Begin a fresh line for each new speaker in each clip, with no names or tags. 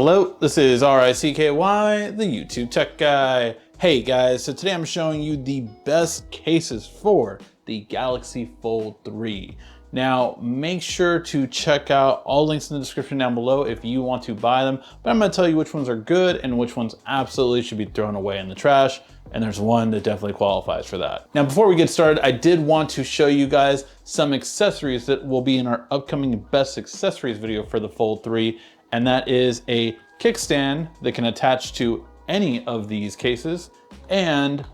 Hello, this is RICKY, the YouTube tech guy. Hey guys, so today I'm showing you the best cases for the Galaxy Fold 3. Now, make sure to check out all links in the description down below if you want to buy them, but I'm gonna tell you which ones are good and which ones absolutely should be thrown away in the trash, and there's one that definitely qualifies for that. Now, before we get started, I did want to show you guys some accessories that will be in our upcoming best accessories video for the Fold 3, and that is a kickstand that can attach to any of these cases and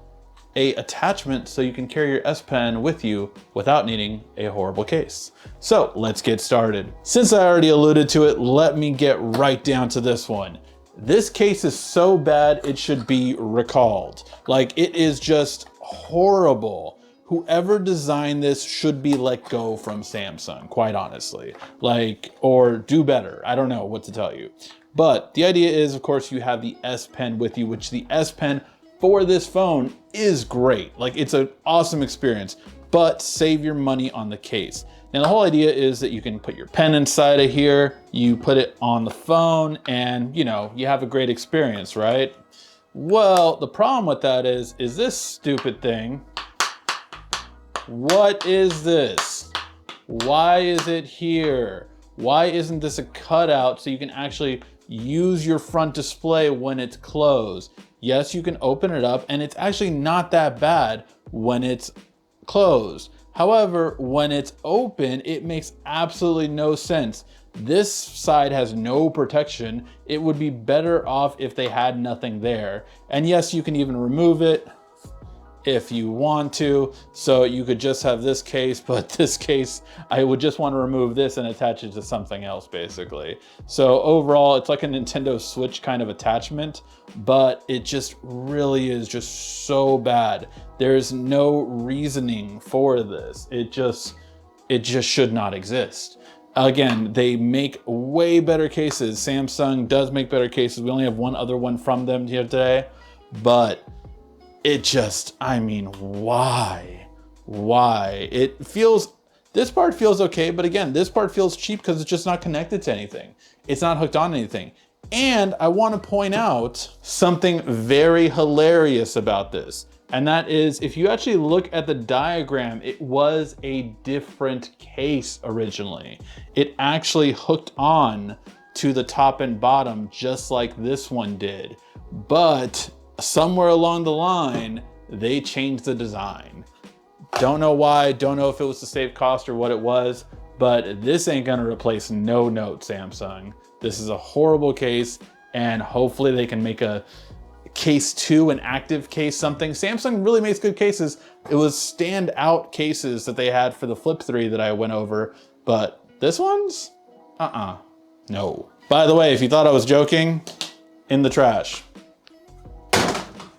a attachment so you can carry your S Pen with you without needing a horrible case. So let's get started. Since I already alluded to it, let me get right down to this one. This case is so bad it should be recalled. Like, it is just horrible. Whoever designed this should be let go from Samsung, quite honestly. Like, or do better. I don't know what to tell you. But the idea is, of course, you have the S Pen with you, which the S Pen for this phone is great. Like, it's an awesome experience, but save your money on the case. Now, the whole idea is that you can put your pen inside of here, you put it on the phone, and you know, you have a great experience, right? Well, the problem with that is this stupid thing. What is this? Why is it here? Why isn't this a cutout so you can actually use your front display when it's closed? Yes, you can open it up and it's actually not that bad when it's closed. However, when it's open, it makes absolutely no sense. This side has no protection. It would be better off if they had nothing there. And yes, you can even remove it if you want to. So you could just have this case, but this case, I would just want to remove this and attach it to something else, basically. So overall, it's like a Nintendo Switch kind of attachment, but it just really is just so bad. There's no reasoning for this. It just should not exist. Again, they make way better cases. Samsung does make better cases. We only have one other one from them here today, but it just, I mean, why? Why? This part feels okay, but again, this part feels cheap because it's just not connected to anything. It's not hooked on anything. And I want to point out something very hilarious about this. And that is, if you actually look at the diagram, it was a different case originally. It actually hooked on to the top and bottom, just like this one did. But somewhere along the line, they changed the design. Don't know why, don't know if it was to save cost or what it was, but this ain't gonna replace no note, Samsung. This is a horrible case, and hopefully they can make a case 2, an active case something. Samsung really makes good cases. It was standout cases that they had for the Flip 3 that I went over, but this one's, no. By the way, if you thought I was joking, in the trash.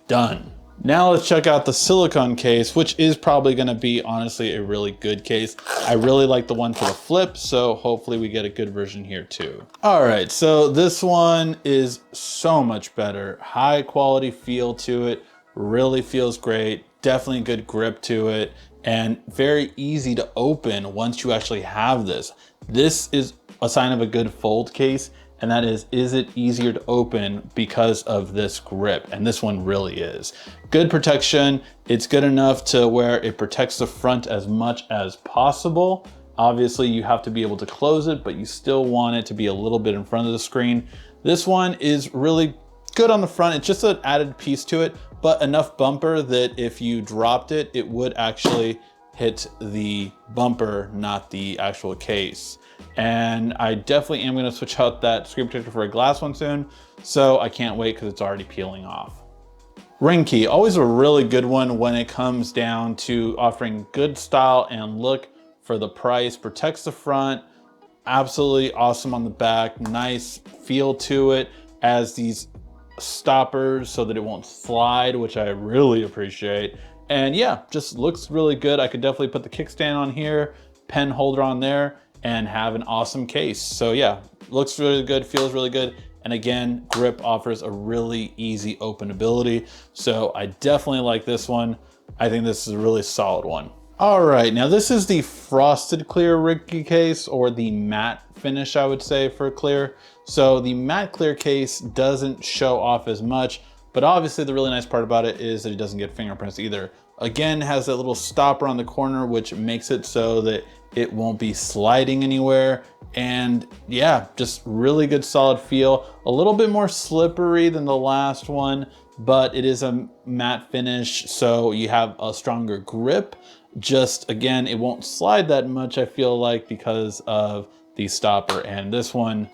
Done. Now let's check out the Silicone case, which is probably gonna be honestly a really good case. I really like the one for the Flip, so hopefully we get a good version here too. All right, so this one is so much better. High quality feel to it, really feels great. Definitely good grip to it, and very easy to open once you actually have this. This is a sign of a good fold case, and that is it easier to open because of this grip? And this one really is. Good protection. It's good enough to where it protects the front as much as possible. Obviously, you have to be able to close it, but you still want it to be a little bit in front of the screen. This one is really good on the front. It's just an added piece to it, but enough bumper that if you dropped it, it would actually hit the bumper, not the actual case. And I definitely am gonna switch out that screen protector for a glass one soon, so I can't wait because it's already peeling off. Ringke, always a really good one when it comes down to offering good style and look for the price. Protects the front, absolutely awesome on the back, nice feel to it, as these stoppers so that it won't slide, which I really appreciate. And yeah, just looks really good. I could definitely put the kickstand on here, pen holder on there, and have an awesome case. So yeah, looks really good, feels really good. And again, grip offers a really easy openability. So I definitely like this one. I think this is a really solid one. All right, now this is the frosted clear Ringke case, or the matte finish, I would say, for clear. So the matte clear case doesn't show off as much, but obviously the really nice part about it is that it doesn't get fingerprints either. Again, it has that little stopper on the corner, which makes it so that it won't be sliding anywhere. And yeah, just really good solid feel. A little bit more slippery than the last one, but it is a matte finish, so you have a stronger grip. Just again, it won't slide that much, I feel like, because of the stopper. And this one,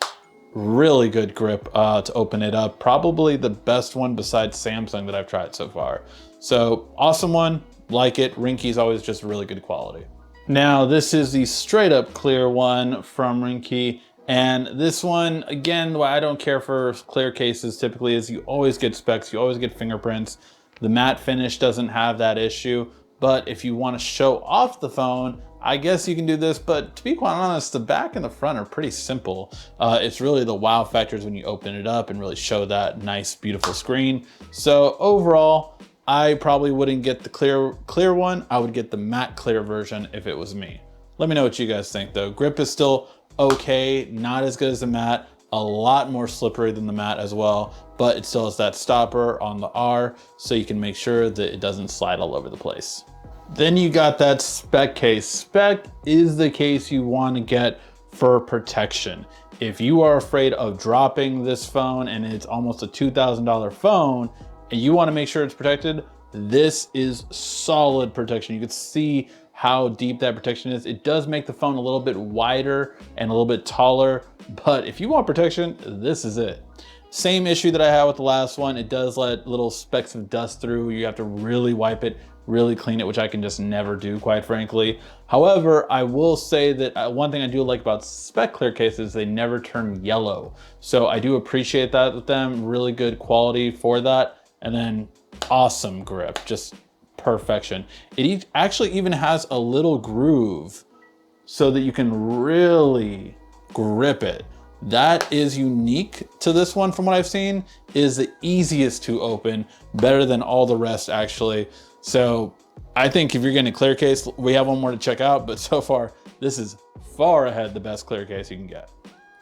really good grip to open it up. Probably the best one besides Samsung that I've tried so far. So awesome one, like it. Ringke's always just really good quality. Now this is the straight up clear one from Ringke. And this one, again, why I don't care for clear cases typically is you always get specks, you always get fingerprints. The matte finish doesn't have that issue. But if you want to show off the phone, I guess you can do this, but to be quite honest, the back and the front are pretty simple. It's really the wow factors when you open it up and really show that nice, beautiful screen. So overall, I probably wouldn't get the clear one. I would get the matte clear version if it was me. Let me know what you guys think though. Grip is still okay, not as good as the matte, a lot more slippery than the matte as well, but it still has that stopper on the R, so you can make sure that it doesn't slide all over the place. Then you got that Speck case. Speck is the case you want to get for protection. If you are afraid of dropping this phone and it's almost a $2,000 phone and you want to make sure it's protected, this is solid protection. You can see how deep that protection is. It does make the phone a little bit wider and a little bit taller, but if you want protection, this is it. Same issue that I had with the last one. It does let little specks of dust through. You have to really wipe it, really clean it, which I can just never do, quite frankly. However, I will say that one thing I do like about Speck clear cases, they never turn yellow. So I do appreciate that with them. Really good quality for that. And then awesome grip, just perfection. It actually even has a little groove so that you can really grip it. That is unique to this one from what I've seen, is the easiest to open, better than all the rest actually. So I think if you're getting a clear case, we have one more to check out, but so far this is far ahead the best clear case you can get.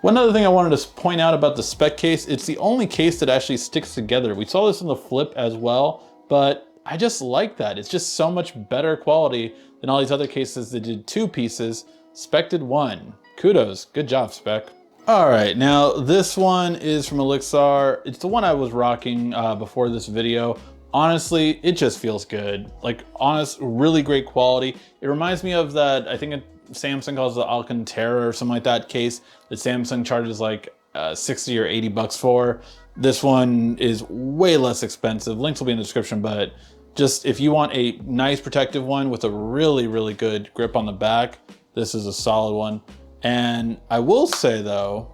One other thing I wanted to point out about the Speck case, it's the only case that actually sticks together. We saw this in the Flip as well, but I just like that. It's just so much better quality than all these other cases that did 2 pieces. Speck did 1. Kudos, good job, Speck. All right, now this one is from Olixar. It's the one I was rocking before this video. Honestly, it just feels good. Like, really great quality. It reminds me of that, I think Samsung calls the Alcantara or something like that case that Samsung charges like 60 or 80 bucks for. This one is way less expensive. Links will be in the description, but just if you want a nice protective one with a really, really good grip on the back, this is a solid one. And I will say though,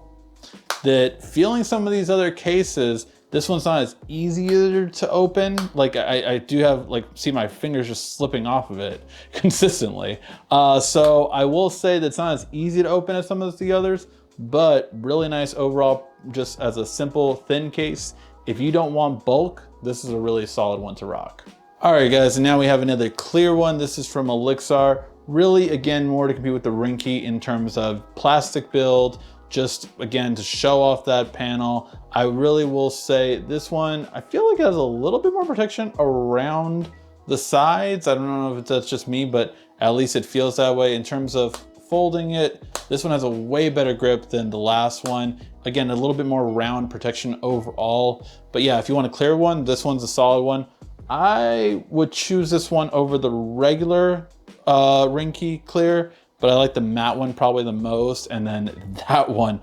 that feeling some of these other cases, this one's not as easier to open. Like I do have, like, see my fingers just slipping off of it consistently. So I will say that it's not as easy to open as some of the others, but really nice overall, just as a simple thin case. If you don't want bulk, this is a really solid one to rock. All right guys, and now we have another clear one. This is from Olixar. Really, again, more to compete with the Ringke in terms of plastic build, just again, to show off that panel. I really will say this one, I feel like it has a little bit more protection around the sides. I don't know if that's just me, but at least it feels that way. In terms of folding it, this one has a way better grip than the last one. Again, a little bit more round protection overall. But yeah, if you want a clear one, this one's a solid one. I would choose this one over the regular Ringke clear, but I like the matte one probably the most. And then that one,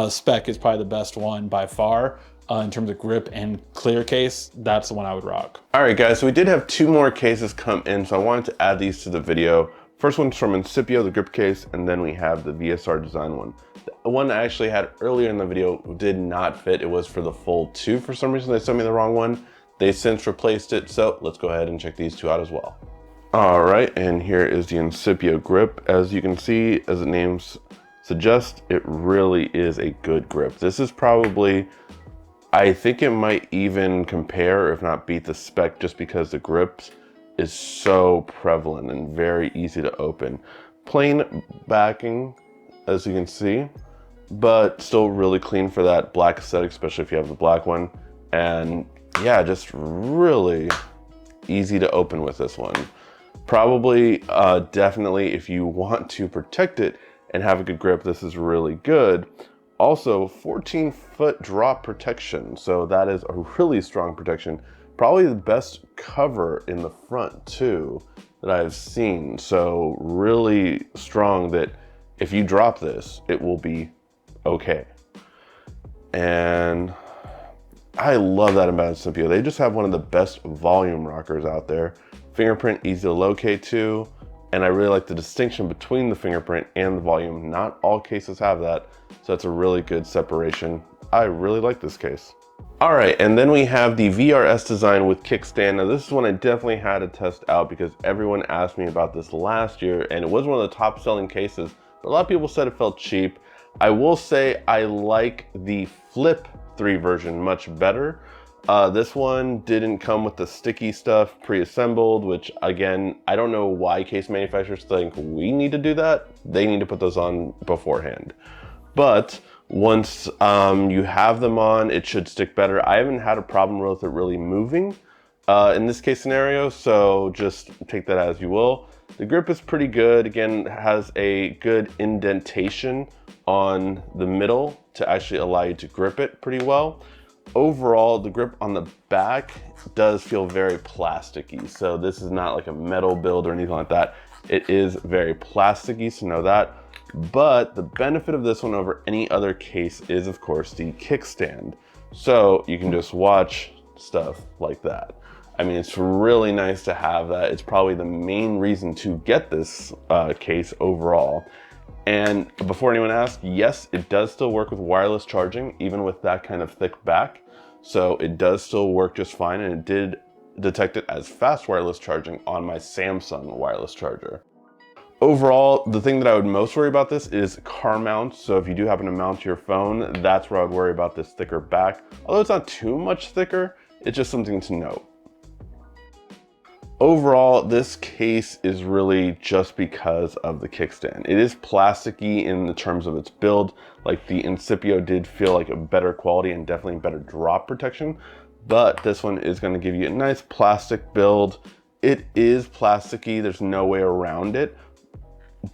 Speck, is probably the best one by far in terms of grip and clear case. That's the one I would rock.
All right guys, so we did have 2 more cases come in, so I wanted to add these to the video. First one's from Incipio, the grip case, and then we have the VRS Design one. The one I actually had earlier in the video did not fit. It was for the Fold 2 for some reason. They sent me the wrong one. They since replaced it, so let's go ahead and check these 2 out as well. All right, and here is the Incipio grip. As you can see, as the name suggests, it really is a good grip. This is probably, I think it might even compare, if not beat, the Speck, just because the grips is so prevalent and very easy to open. Plain backing, as you can see, but still really clean for that black aesthetic, especially if you have the black one. And yeah, just really easy to open with this one. Probably, definitely, if you want to protect it and have a good grip, this is really good. Also, 14-foot drop protection, so that is a really strong protection. Probably the best cover in the front too that I've seen. So really strong that if you drop this, it will be okay. And I love that about Incipio. They just have one of the best volume rockers out there. Fingerprint easy to locate too. And I really like the distinction between the fingerprint and the volume. Not all cases have that, so that's a really good separation. I really like this case. All right, and then we have the VRS Design with kickstand. Now this is one I definitely had to test out because everyone asked me about this last year, and it was one of the top selling cases, but a lot of people said it felt cheap. I will say I like the Flip 3 version much better. This one didn't come with the sticky stuff pre-assembled, which again, I don't know why case manufacturers think we need to do that. They need to put those on beforehand. But once you have them on, it should stick better. I haven't had a problem with it really moving in this case scenario, so just take that as you will. The grip is pretty good. Again, it has a good indentation on the middle to actually allow you to grip it pretty well. Overall, the grip on the back does feel very plasticky. So this is not like a metal build or anything like that. It is very plasticky, so know that. But the benefit of this one over any other case is, of course, the kickstand. So you can just watch stuff like that. I mean, it's really nice to have that. It's probably the main reason to get this case overall. And before anyone asks, yes, it does still work with wireless charging, even with that kind of thick back. So it does still work just fine, and it did detect it as fast wireless charging on my Samsung wireless charger. Overall, the thing that I would most worry about this is car mounts. So if you do happen to mount your phone, that's where I would worry about this thicker back. Although it's not too much thicker, it's just something to note. Overall, this case is really just because of the kickstand. It is plasticky in the terms of its build. Like the Incipio did feel like a better quality and definitely better drop protection, but this one is going to give you a nice plastic build. It is plasticky, there's no way around it.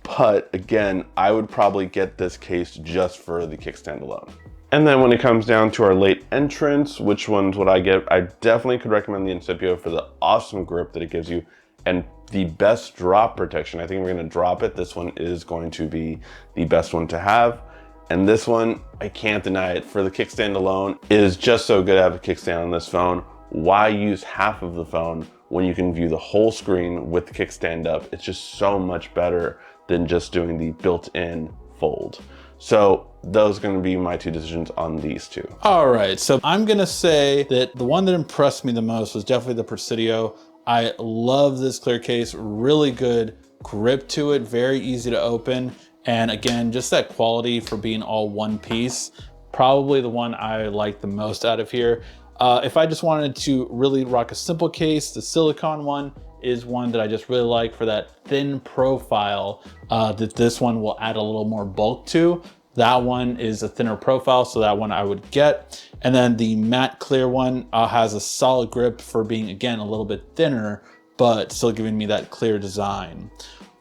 But again, I would probably get this case just for the kickstand alone. And then when it comes down to our late entrants, which ones would I get? I definitely could recommend the Incipio for the awesome grip that it gives you and the best drop protection. I think we're going to drop it. This one is going to be the best one to have. And this one, I can't deny it, for the kickstand alone, it is just so good to have a kickstand on this phone. Why use half of the phone when you can view the whole screen with the kickstand up? It's just so much better than just doing the built-in fold. So those are going to be my two decisions on these two.
All right, so I'm going to say that the one that impressed me the most was definitely the Presidio. I love this clear case, really good grip to it, very easy to open. And again, just that quality for being all one piece, probably the one I like the most out of here. If I just wanted to really rock a simple case, the Silicone one is one that I just really like for that thin profile that this one will add a little more bulk to. That one is a thinner profile, so that one I would get. And then the matte clear one has a solid grip for being, again, a little bit thinner, but still giving me that clear design.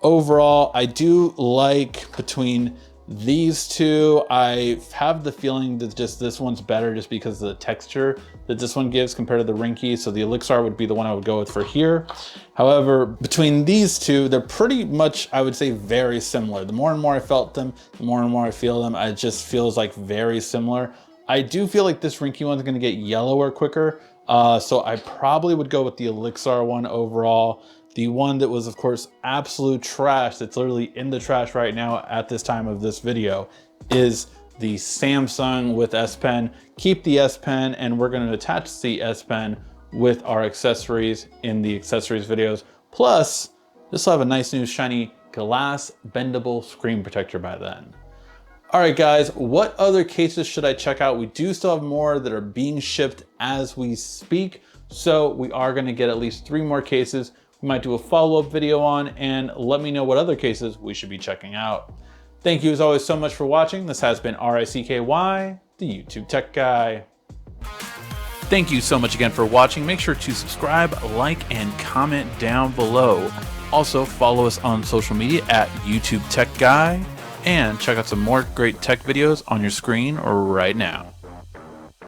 Overall, I do like between these two, I have the feeling that just this one's better just because of the texture that this one gives compared to the Ringke. So the Olixar would be the one I would go with for here. However, between these two, they're pretty much, I would say, very similar. The more and more I felt them, the more and more I feel them, it just feels like very similar. I do feel like this Ringke one's gonna get yellower quicker. So I probably would go with the Olixar one overall. The one that was, of course, absolute trash, that's literally in the trash right now at this time of this video, is the Samsung with S Pen. Keep the S Pen, and we're going to attach the S Pen with our accessories in the accessories videos. Plus, this will have a nice new shiny glass bendable screen protector by then. All right, guys, what other cases should I check out? We do still have more that are being shipped as we speak, so we are going to get at least 3 more cases. we might do a follow-up video on, and let me know what other cases we should be checking out. Thank you as always so much for watching. This has been RICKY, the YouTube Tech Guy. Thank you so much again for watching. Make sure to subscribe, like, and comment down below. Also, follow us on social media at YouTube Tech Guy, and check out some more great tech videos on your screen right now.